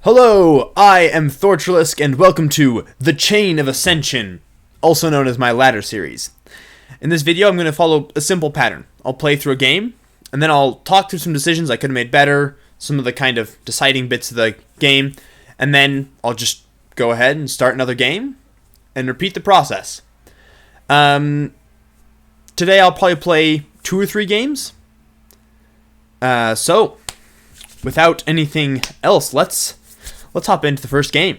Hello, I am Thortrilisk, and welcome to The Chain of Ascension, also known as my ladder series. In this video, I'm going to follow a simple pattern. I'll play through a game, and then I'll talk through some decisions I could have made better, some of the kind of deciding bits of the game, and then I'll just go ahead and start another game, and repeat the process. Today I'll probably play 2 or 3 games. So, without anything else, let's hop into the first game.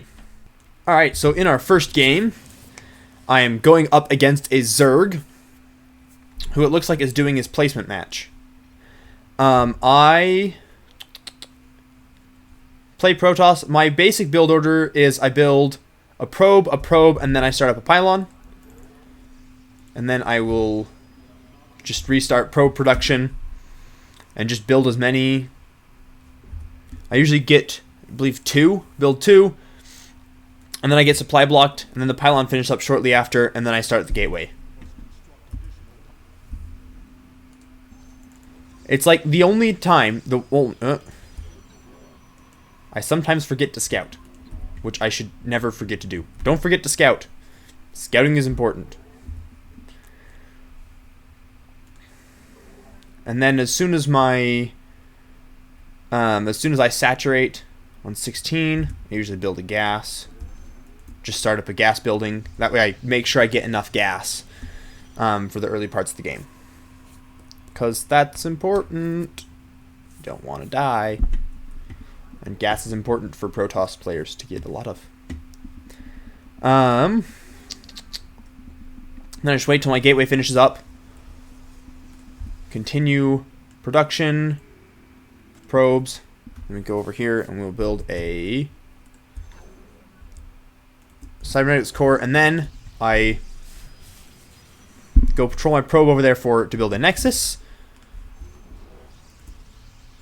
Alright, so in our first game, I am going up against a Zerg, who it looks like is doing his placement match. I play Protoss. My basic build order is I build a probe, and then I start up a pylon. And then I will just restart probe production and just build as many. I usually get, I believe, build 2, and then I get supply blocked, and then the pylon finishes up shortly after, and then I start the gateway. It's like the only time, I sometimes forget to scout, which I should never forget to do. Don't forget to scout. Scouting is important. And then as soon as I saturate on 16, I usually build a gas. Just start up a gas building. That way I make sure I get enough gas for the early parts of the game. Because that's important. You don't want to die. And gas is important for Protoss players to get a lot of. Then I just wait till my gateway finishes up. Continue production. Probes. Let me go over here and we'll build a cybernetics core, and then I go patrol my probe over there to build a nexus.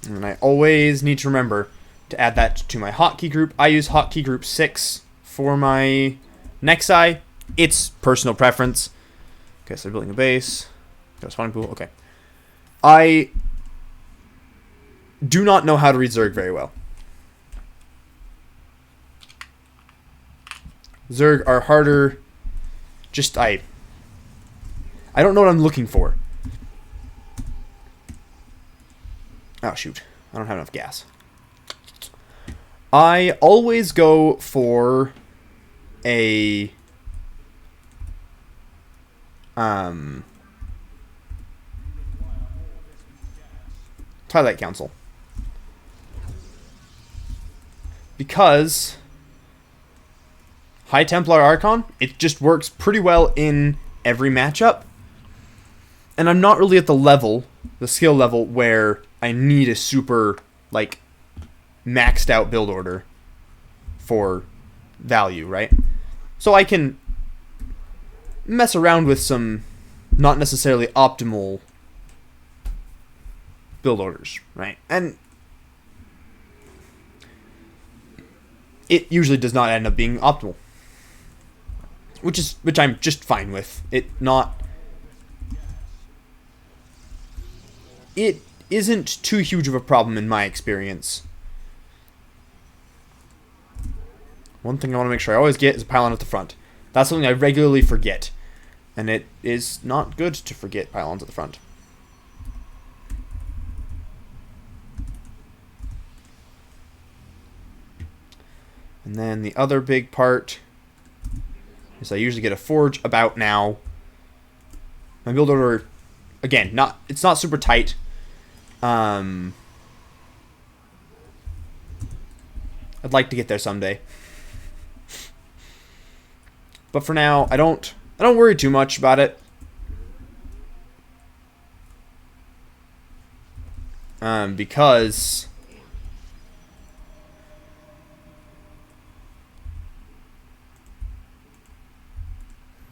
And I always need to remember to add that to my hotkey group. I use hotkey group 6 for my nexi. It's personal preference. Okay, so building a base. Got a spawning pool. Okay. I do not know how to read Zerg very well. Zerg are harder. Just I don't know what I'm looking for. Oh shoot. I don't have enough gas. I always go for a Twilight Council. Because High Templar Archon, it just works pretty well in every matchup. And I'm not really at the skill level, where I need a super, like, maxed out build order for value, right? So I can mess around with some not necessarily optimal build orders, right? And it usually does not end up being optimal, which I'm just fine with. It isn't too huge of a problem in my experience. One thing I want to make sure I always get is a pylon at the front. That's something I regularly forget, and it is not good to forget pylons at the front. And then the other big part is I usually get a forge about now. My build order, again, it's not super tight. I'd like to get there someday. But for now, I don't worry too much about it. Because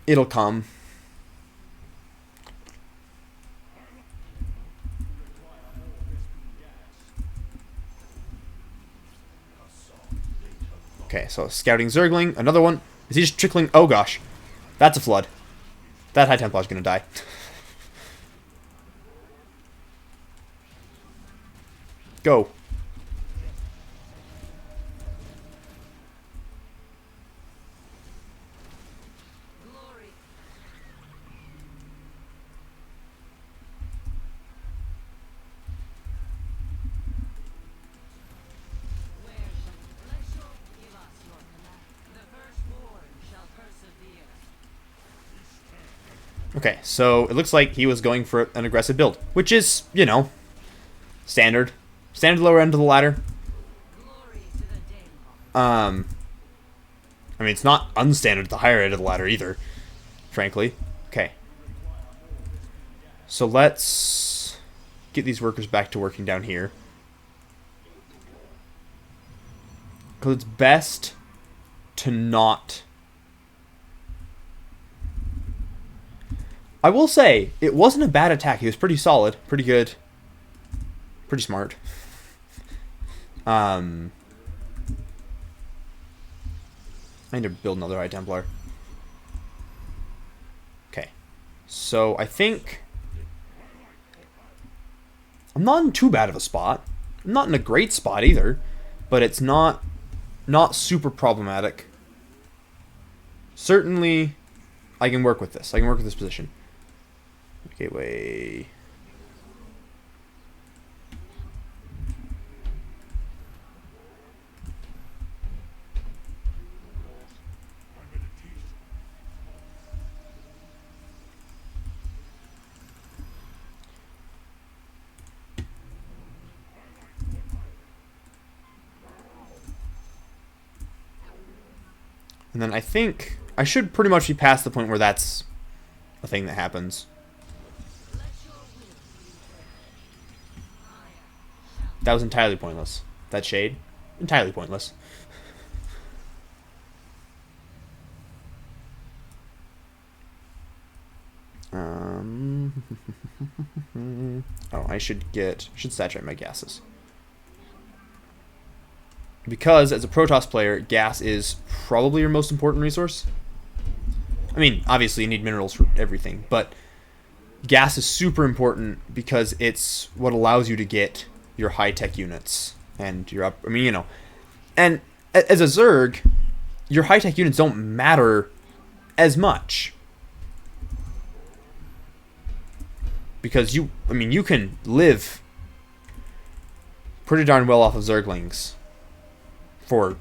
it'll come. Okay, so scouting Zergling, another one. Is he just trickling? Oh gosh, that's a flood. That High Templar is gonna die. Go. Okay, so it looks like he was going for an aggressive build, which is, you know, standard. Standard lower end of the ladder. I mean, it's not unstandard at the higher end of the ladder either, frankly. Okay. So let's get these workers back to working down here. Because it's best to not... I will say, it wasn't a bad attack. It was pretty solid, pretty good, pretty smart. I need to build another High Templar. Okay. So, I think... I'm not in too bad of a spot. I'm not in a great spot either. But it's not super problematic. Certainly, I can work with this. I can work with this position. Gateway... And then I think I should pretty much be past the point where that's a thing that happens. That was entirely pointless. That shade? Entirely pointless. Oh, I should saturate my gases. Because, as a Protoss player, gas is probably your most important resource. I mean, obviously you need minerals for everything, but gas is super important because it's what allows you to get your high-tech units. And your up... I mean, you know. And as a Zerg, your high-tech units don't matter as much. Because you can live pretty darn well off of Zerglings for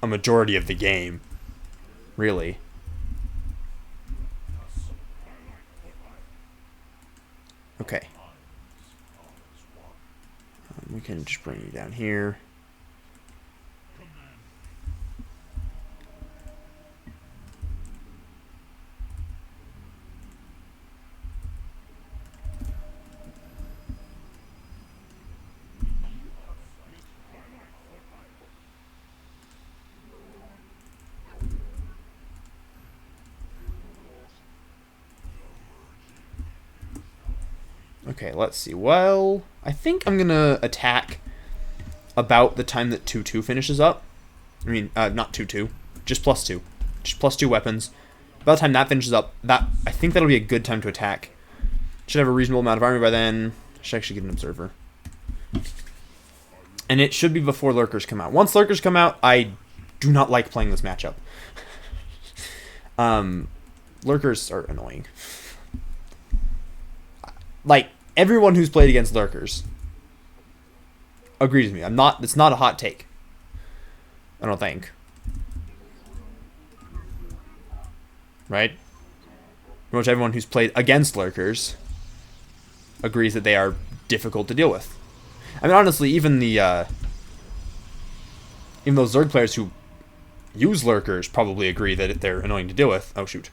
a majority of the game, really. Okay. We can just bring you down here. Okay, let's see. Well, I think I'm gonna attack about the time that 2-2 finishes up. I mean, not 2-2, just +2. Just +2 weapons. By the time that finishes up, I think that'll be a good time to attack. Should have a reasonable amount of army by then. Should actually get an observer. And it should be before lurkers come out. Once lurkers come out, I do not like playing this matchup. Lurkers are annoying. Like, everyone who's played against lurkers agrees with me. It's not a hot take. I don't think. Right? Pretty much everyone who's played against lurkers agrees that they are difficult to deal with. I mean, honestly, even those Zerg players who use lurkers probably agree that they're annoying to deal with. Oh, shoot.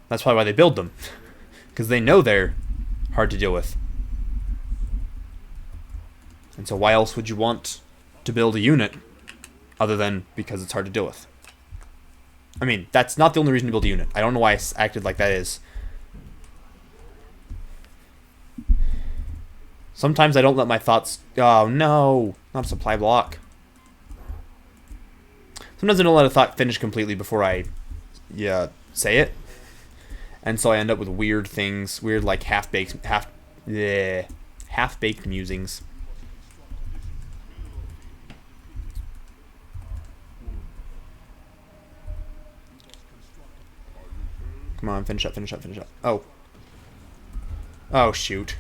That's probably why they build them. Because they know they're hard to deal with. And so why else would you want to build a unit other than because it's hard to deal with? I mean, that's not the only reason to build a unit. I don't know why I acted like that is. Sometimes I don't let my thoughts... Oh, no. Not a supply block. Sometimes I don't let a thought finish completely before I say it. And so I end up with weird things. Weird, like, half-baked musings. Come on, finish up. Oh. Oh, shoot.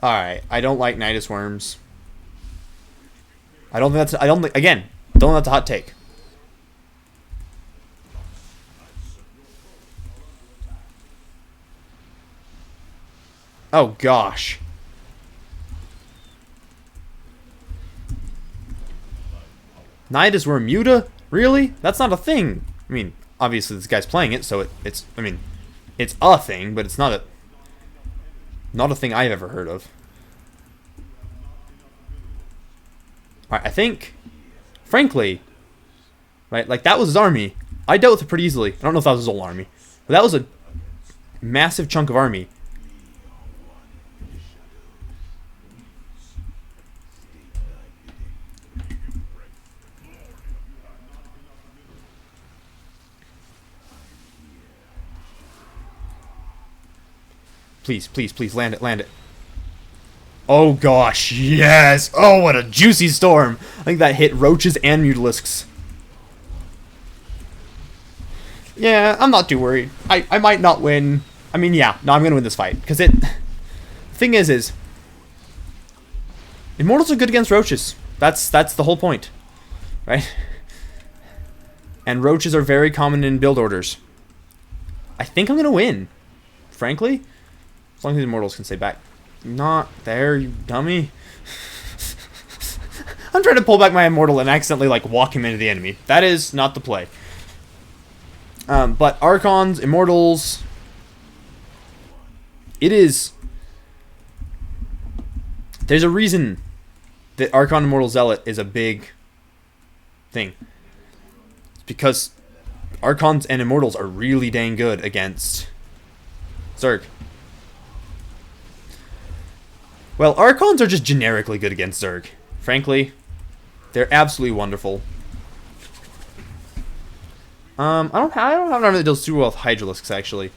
Alright, I don't like Nidus worms. I don't think that's... I don't think... Again, don't think that's a hot take. Oh, gosh. Nidus worm muta? Really? That's not a thing. I mean, obviously this guy's playing it, so it's... I mean, it's a thing, but it's not a... Not a thing I've ever heard of. Alright, I think... Frankly... Right, like, that was his army. I dealt with it pretty easily. I don't know if that was his whole army. But that was a massive chunk of army. Please, please, please, land it, land it. Oh gosh, yes! Oh, what a juicy storm! I think that hit roaches and mutalisks. Yeah, I'm not too worried. I might not win. I mean, yeah, no, I'm gonna win this fight. Because it... The thing is... Immortals are good against roaches. That's the whole point. Right? And roaches are very common in build orders. I think I'm gonna win. Frankly. As long as the immortals can stay back. Not there, you dummy. I'm trying to pull back my immortal and accidentally, like, walk him into the enemy. That is not the play. But Archons, Immortals... It is... There's a reason that Archon Immortal Zealot is a big thing. It's because Archons and Immortals are really dang good against Zerg. Well, Archons are just generically good against Zerg. Frankly, they're absolutely wonderful. I don't have an army that deals super well with Hydralisks, actually.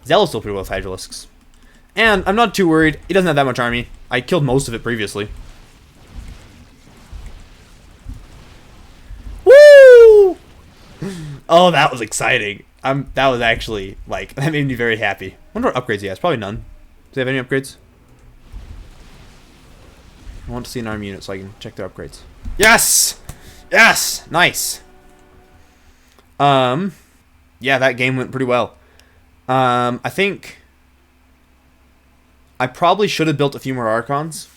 Zealot's still pretty well with Hydralisks. And I'm not too worried. He doesn't have that much army. I killed most of it previously. Woo! Oh, that was exciting. That was actually, like, that made me very happy. I wonder what upgrades he has. Probably none. Does he have any upgrades? I want to see an army unit so I can check their upgrades. Yes! Yes! Nice. Yeah, that game went pretty well. I think I probably should have built a few more Archons.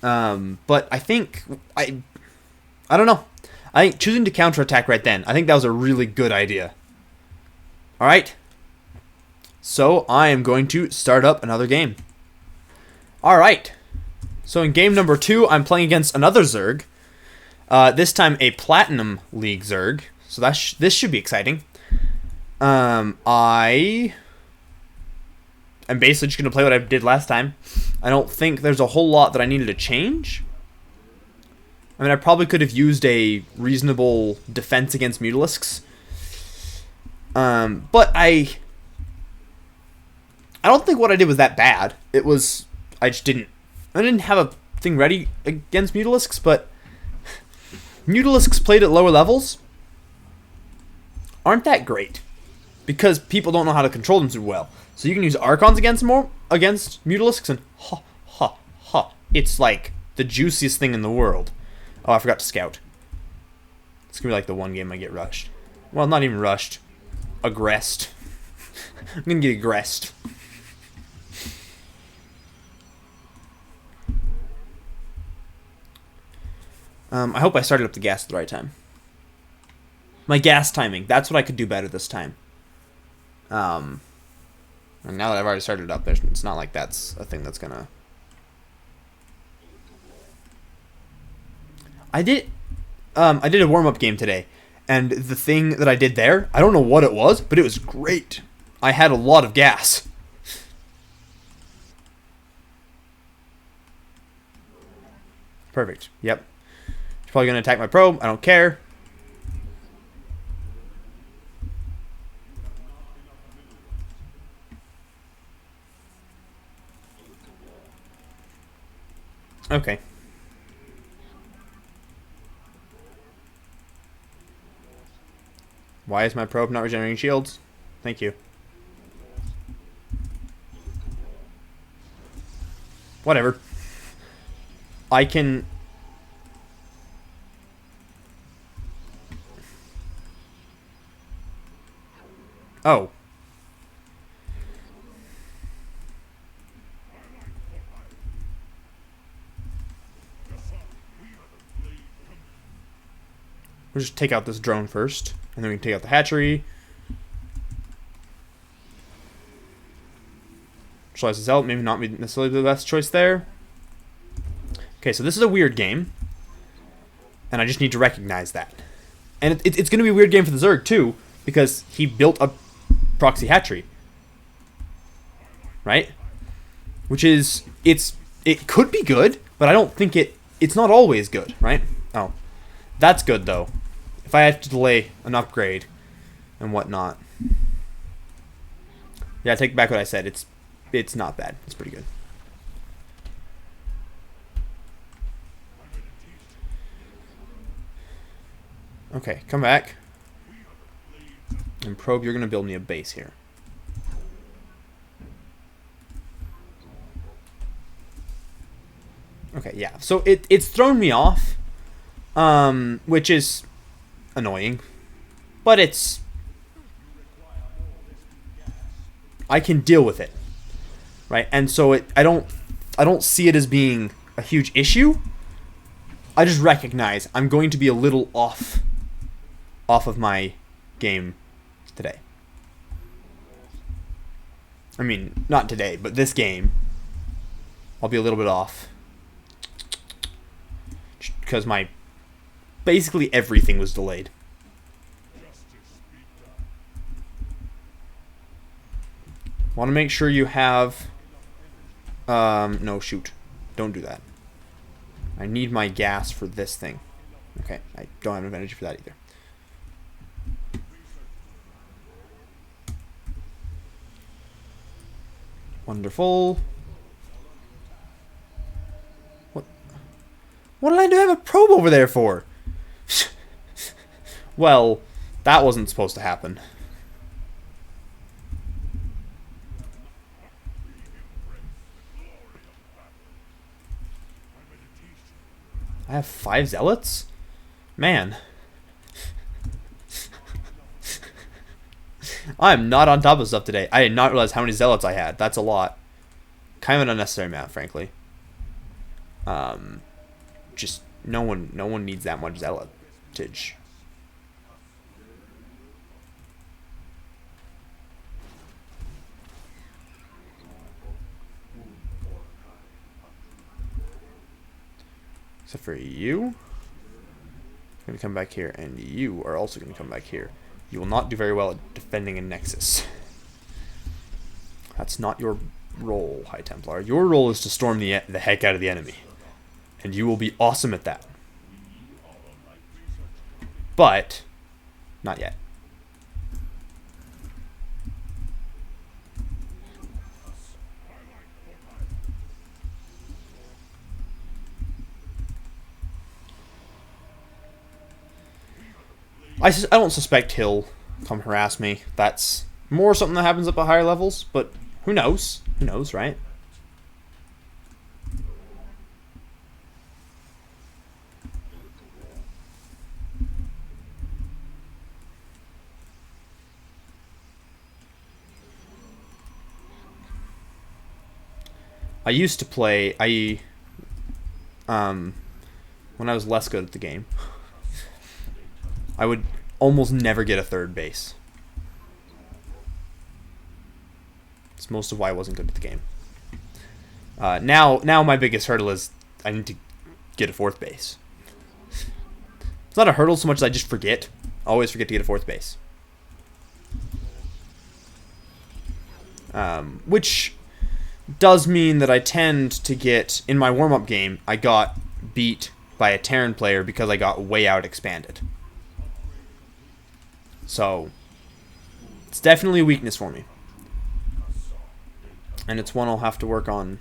But I think I don't know. I think choosing to counterattack right then, I think that was a really good idea. Alright. So I am going to start up another game. Alright. So in game number 2, I'm playing against another Zerg. This time a Platinum League Zerg. So this should be exciting. I am basically just going to play what I did last time. I don't think there's a whole lot that I needed to change. I mean, I probably could have used a reasonable defense against Mutalisks. But I don't think what I did was that bad. It was... I didn't have a thing ready against Mutalisks, but... Mutalisks played at lower levels aren't that great. Because people don't know how to control them too well. So you can use Archons against Mutalisks, and ha, ha, ha. It's like the juiciest thing in the world. Oh, I forgot to scout. It's gonna be like the one game I get rushed. Well, not even rushed. Aggressed. I'm gonna get aggressed. I hope I started up the gas at the right time. My gas timing. That's what I could do better this time. And now that I've already started it up, it's not like that's a thing that's gonna... I did a warm-up game today, and the thing that I did there, I don't know what it was, but it was great. I had a lot of gas. Perfect. Yep. He's probably gonna attack my probe. I don't care. Okay. Why is my probe not regenerating shields? Thank you. Whatever. I can... Oh. We'll just take out this drone first, and then we can take out the hatchery. Slice this out, maybe not necessarily the best choice there. Okay, so this is a weird game, and I just need to recognize that. And it's going to be a weird game for the Zerg, too, because he built a proxy hatchery. Right? Which is, it could be good, but I don't think it's not always good, right? Oh. That's good, though. If I had to delay an upgrade and whatnot. Yeah, I take back what I said. It's not bad. It's pretty good. Okay, come back. And Probe, you're going to build me a base here. Okay, yeah. So it's thrown me off. Which is annoying, but I can deal with it, right? And so I don't see it as being a huge issue. I just recognize I'm going to be a little off of my game today. I mean, not today, but this game, I'll be a little bit off because basically everything was delayed. Want to make sure you have... no, shoot. Don't do that. I need my gas for this thing. Okay, I don't have enough energy for that either. Wonderful. What did I do have a probe over there for? Well, that wasn't supposed to happen. I have 5 zealots? Man. I'm not on top of stuff today. I did not realize how many zealots I had. That's a lot. Kind of an unnecessary amount, frankly. Just no one needs that much zealotage. Except for you. I'm going to come back here, and you are also going to come back here. You will not do very well at defending a Nexus. That's not your role, High Templar. Your role is to storm the heck out of the enemy. And you will be awesome at that. But, not yet. I don't suspect he'll come harass me. That's more something that happens up at higher levels, but who knows? Who knows, right? I used to play, when I was less good at the game, I would almost never get a third base. It's most of why I wasn't good at the game. Now my biggest hurdle is I need to get a fourth base. It's not a hurdle so much as I just forget. I always forget to get a fourth base. Which does mean that I tend to get, in my warm-up game, I got beat by a Terran player because I got way out expanded. So, it's definitely a weakness for me. And it's one I'll have to work on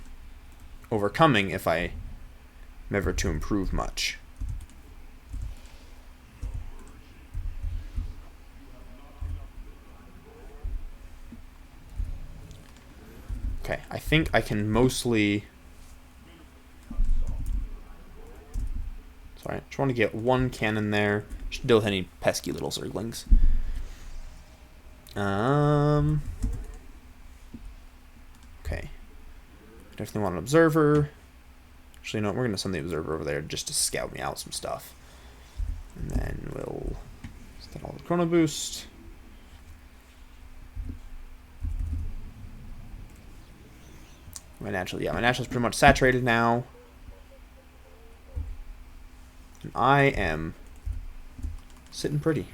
overcoming if I am ever to improve much. Okay, I think I can mostly... Sorry, I just want to get one cannon there. Just deal with any pesky little zerglings. Okay. Definitely want an observer. Actually, no, we're going to send the observer over there just to scout me out some stuff. And then we'll set all the chrono boost. My natural's pretty much saturated now. And I am sitting pretty.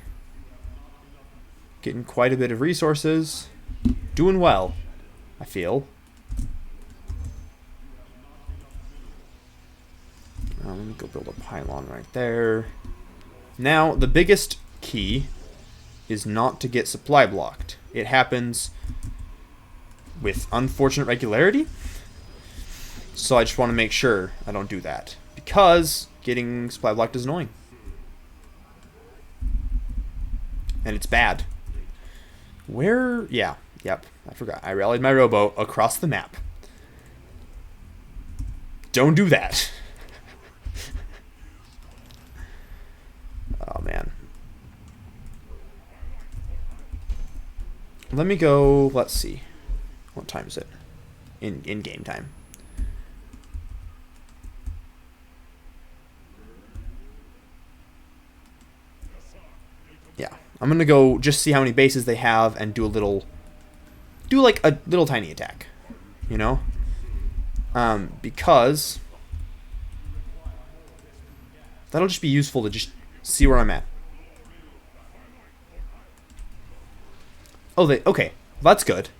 Getting quite a bit of resources. Doing well, I feel. Let me go build a pylon right there. Now, the biggest key is not to get supply blocked. It happens with unfortunate regularity. So I just want to make sure I don't do that. Because getting supply blocked is annoying. And it's bad. Where? Yeah. Yep. I forgot. I rallied my rowboat across the map. Don't do that. Oh, man. Let me go... Let's see. What time is it? In game time. Yeah. I'm going to go just see how many bases they have and do a little... Do like a little tiny attack. You know? Because... That'll just be useful to just see where I'm at. Oh, okay. That's good.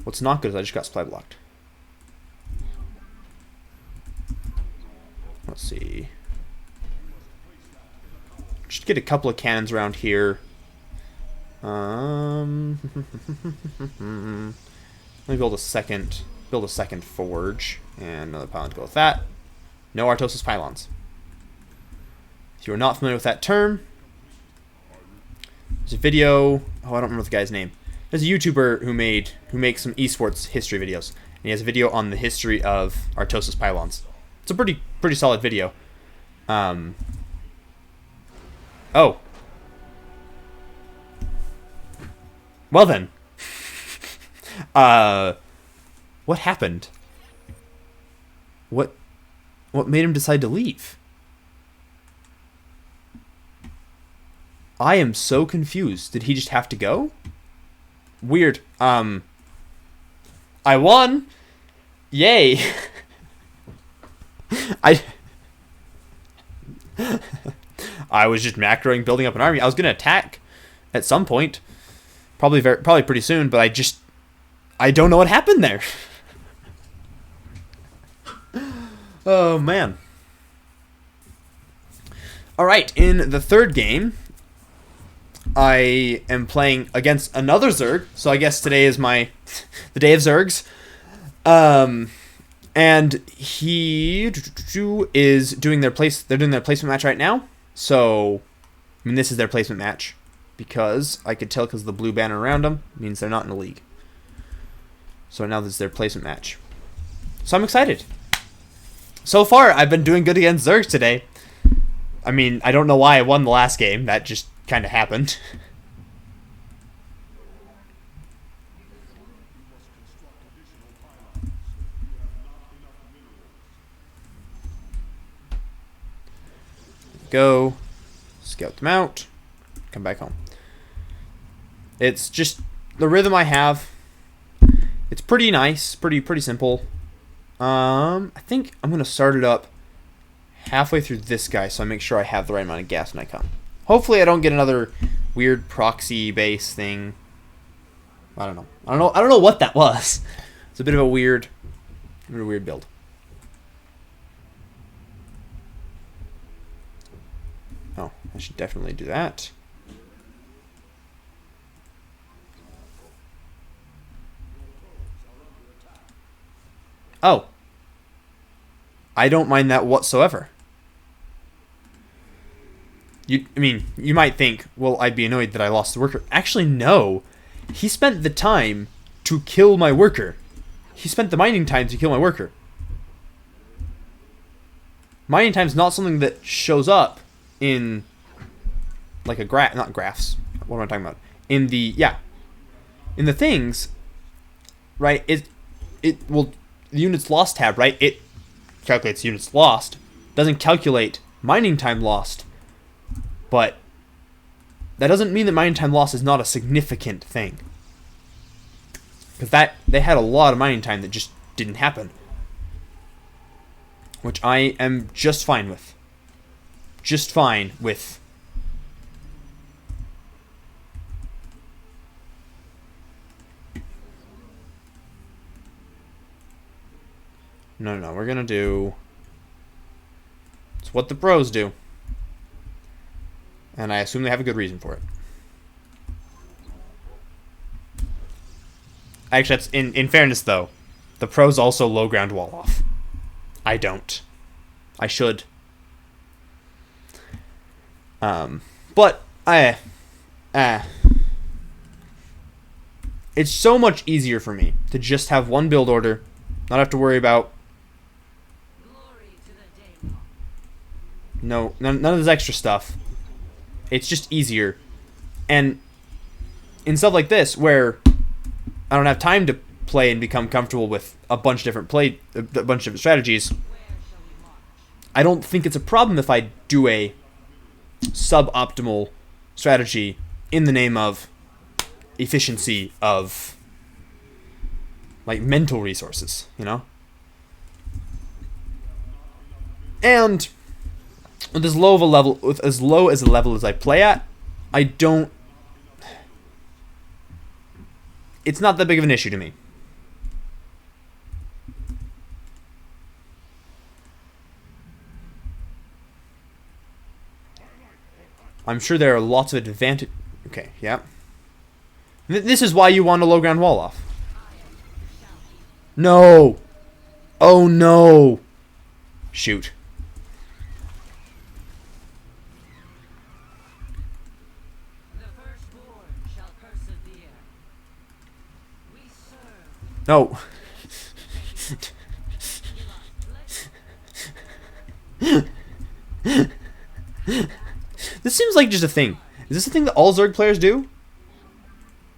What's not good is I just got supply blocked. Let's see. Just get a couple of cannons around here. Let me build a second forge and another pylon to go with that. No Artosis pylons. If you are not familiar with that term, there's a video. Oh, I don't remember the guy's name. There's a YouTuber who makes some esports history videos, and he has a video on the history of Artosis pylons. It's a pretty solid video. Oh. Well then. What happened? What made him decide to leave? I am so confused. Did he just have to go? Weird. I won. Yay. I was just macroing, building up an army. I was gonna attack at some point, probably pretty soon, but I don't know what happened there. Oh man. All right, in the third game, I am playing against another Zerg, so I guess today is the day of Zergs. And he is doing they're doing their placement match right now. So, I mean, this is their placement match because I could tell because the blue banner around them means they're not in the league. So now this is their placement match. So I'm excited. So far, I've been doing good against Zergs today. I mean, I don't know why I won the last game. That just kind of happened. Go, scout them out, come back home. It's just the rhythm I have. It's pretty nice, pretty simple. I think I'm gonna start it up halfway through this guy, so I make sure I have the right amount of gas when I come. Hopefully, I don't get another weird proxy base thing. I don't know. I don't know what that was. It's a bit of a weird build. Oh, I should definitely do that. Oh. I don't mind that whatsoever. I mean, you might think, well, I'd be annoyed that I lost the worker. Actually, no. He spent the time to kill my worker. He spent the mining time to kill my worker. Mining time is not something that shows up in like a graph, not graphs. What am I talking about? In the things, right? It will the units lost tab, right? It calculates units lost. Doesn't calculate mining time lost. But that doesn't mean that mining time lost is not a significant thing. Because they had a lot of mining time that just didn't happen. Which I am just fine with. Just fine with. No, we're gonna do... It's what the pros do. And I assume they have a good reason for it. Actually, that's in fairness, though. The pros also low ground wall off. I don't. I should. But it's so much easier for me to just have one build order, not have to worry about none of this extra stuff. It's just easier. And in stuff like this, where I don't have time to play and become comfortable with a bunch of different strategies, I don't think it's a problem if I do a suboptimal strategy in the name of efficiency of like mental resources, you know? And with as low as a level as I play at, it's not that big of an issue to me. I'm sure there are lots of advantage. Okay, yeah. This is why you want a low ground wall off. No. Oh no. Shoot. No. This seems like just a thing. Is this a thing that all Zerg players do?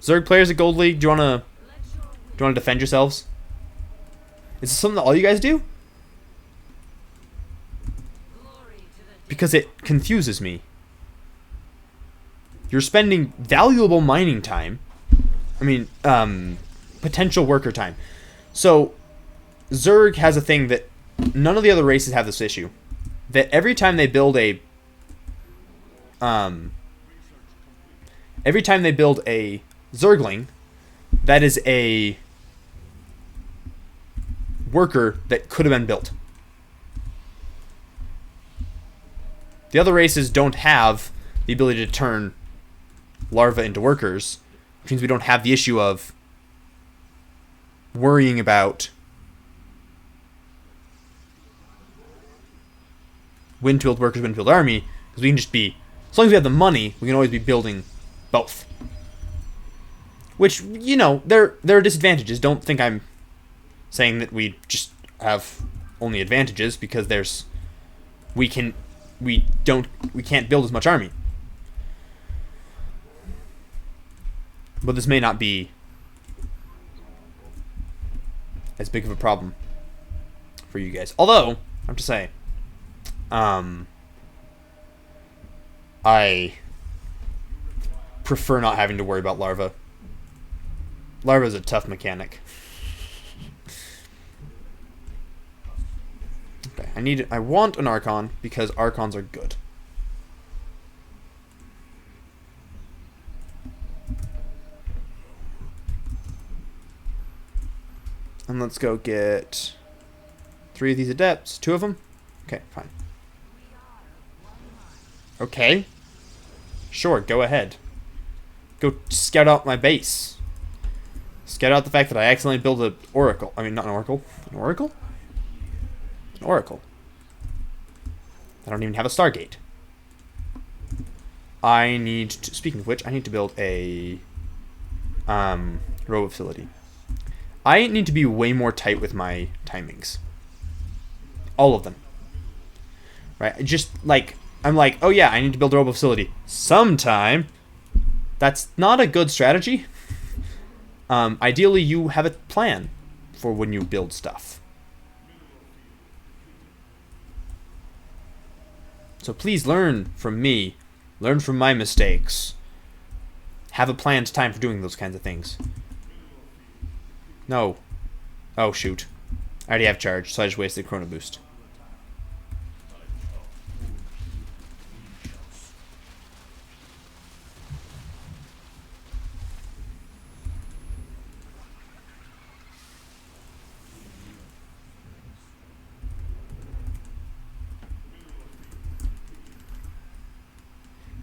Zerg players at Gold League, do you wanna defend yourselves? Is this something that all you guys do? Because it confuses me. You're spending valuable mining time. I mean, potential worker time. So, Zerg has a thing that none of the other races have this issue. That every time they build a Zergling, that is a worker that could have been built. The other races don't have the ability to turn larvae into workers, which means we don't have the issue of worrying about when to build workers, when to build army, because we can just be, as long as we have the money, we can always be building both. Which, you know, there are disadvantages. Don't think I'm saying that we just have only advantages, because we can't build as much army. But this may not be as big of a problem for you guys. Although, I have to say, I prefer not having to worry about larvae. Larva is a tough mechanic. Okay, I want an Archon because Archons are good. And let's go get 3 of these Adepts. 2 of them? Okay, fine. Okay. Sure, go ahead. Go scout out my base. Scout out the fact that I accidentally built an Oracle. I mean, not an Oracle. An Oracle? An Oracle. I don't even have a Stargate. I need to... Speaking of which, I need to build a robot facility. I need to be way more tight with my timings. All of them. Right? Just like, I'm like, oh yeah, I need to build a robot facility sometime. That's not a good strategy. Ideally, you have a plan for when you build stuff. So please learn from me. Learn from my mistakes. Have a planned time for doing those kinds of things. No. Oh, shoot. I already have charge, so I just wasted Chrono Boost.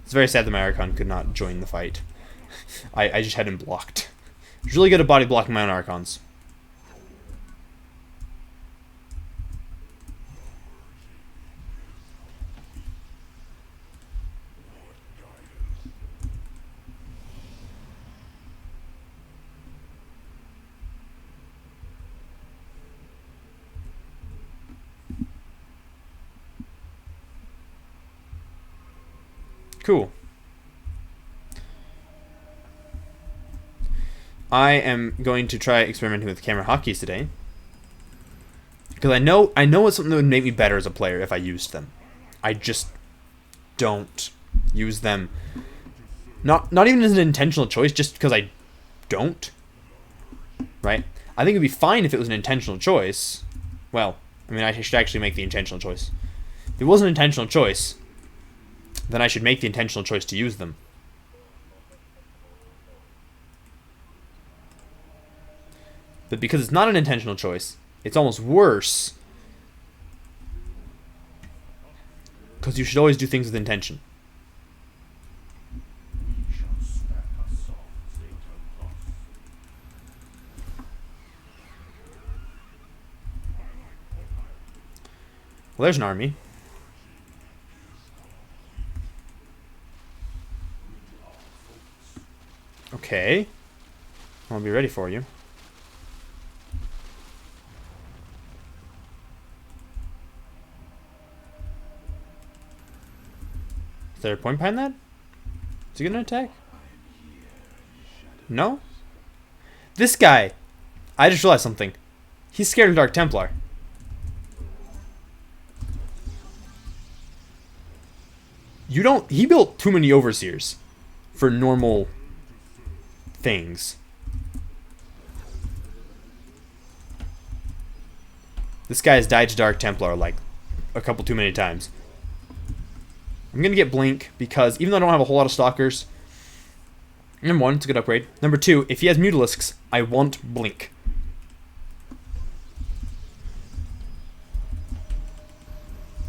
It's very sad that my Archon could not join the fight. I just had him blocked. I was really good at body blocking my own Archons. Cool. I am going to try experimenting with camera hotkeys today. Because I know it's something that would make me better as a player if I used them. I just don't use them. Not even as an intentional choice, just because I don't. Right? I think it'd be fine if it was an intentional choice. Well, I mean, I should actually make the intentional choice. If it was an intentional choice, then I should make the intentional choice to use them. But because it's not an intentional choice, it's almost worse. Because you should always do things with intention. Well, there's an army. Okay. I'll be ready for you. Is there a point behind that? Is he gonna attack? No? This guy! I just realized something. He's scared of Dark Templar. You don't... He built too many Overseers for normal things. This guy has died to Dark Templar like a couple too many times. I'm gonna get Blink because even though I don't have a whole lot of Stalkers, number one, it's a good upgrade. Number two, if he has Mutalisks, I want Blink.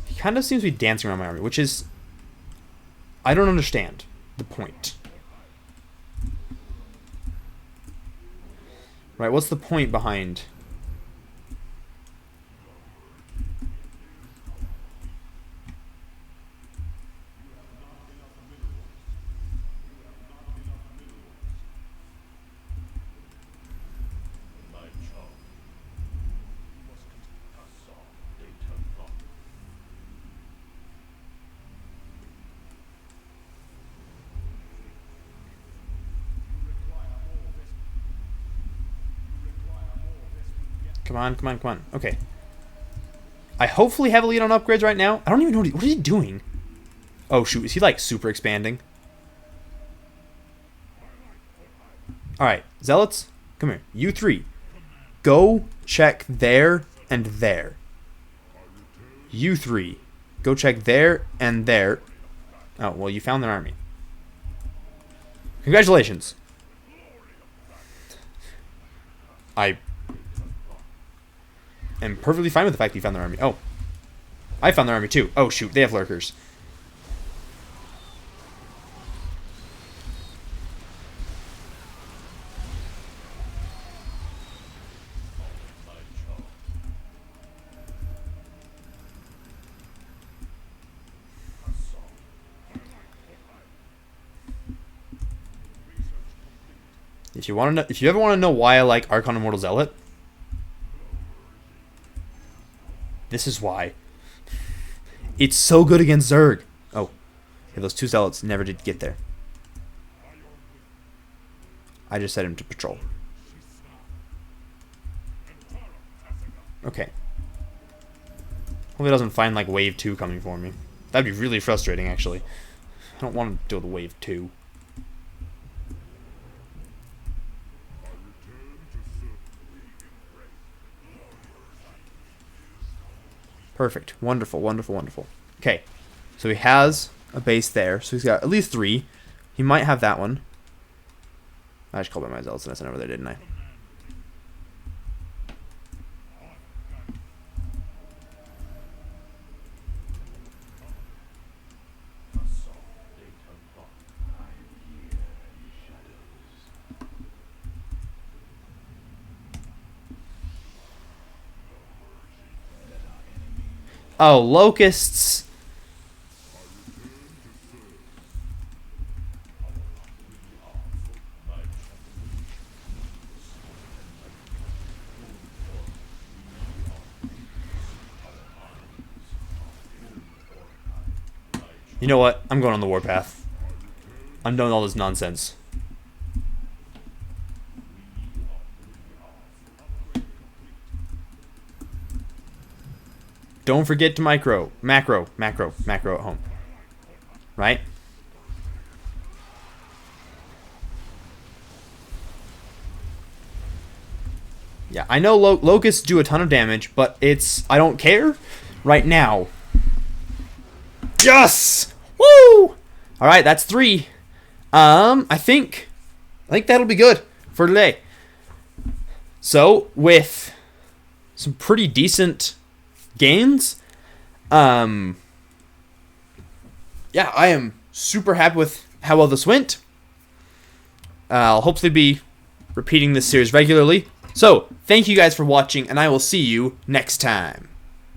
He kind of seems to be dancing around my army, which is... I don't understand the point. Right, what's the point behind... Come on, come on, come on. Okay. I hopefully have a lead on upgrades right now. I don't even know what is he doing? Oh, shoot. Is he, like, super expanding? Alright. Zealots, come here. You three. Go check there and there. You three. Go check there and there. Oh, well, you found their army. Congratulations. I am perfectly fine with the fact that you found their army. Oh. I found their army too. Oh, shoot. They have lurkers. If you want to know, if you ever want to know why I like Archon Immortal Zealot, this is why. It's so good against Zerg. Oh, yeah, those 2 Zealots never did get there. I just set him to patrol. Okay. Hope he doesn't find like wave 2 coming for me. That'd be really frustrating, actually. I don't want to deal with wave 2. Perfect. Wonderful, wonderful, wonderful. Okay. So he has a base there. So he's got at least 3. He might have that one. I just called by my zealots and I sent over there, didn't I? Oh, locusts. You know what? I'm going on the warpath. I'm done with all this nonsense. Don't forget to macro at home. Right? Yeah, I know locusts do a ton of damage, but I don't care right now. Yes! Woo! Alright, that's 3. I think that'll be good for today. So, with some pretty decent gains, yeah, I am super happy with how well this went. I'll hopefully be repeating this series regularly. So, thank you guys for watching, and I will see you next time.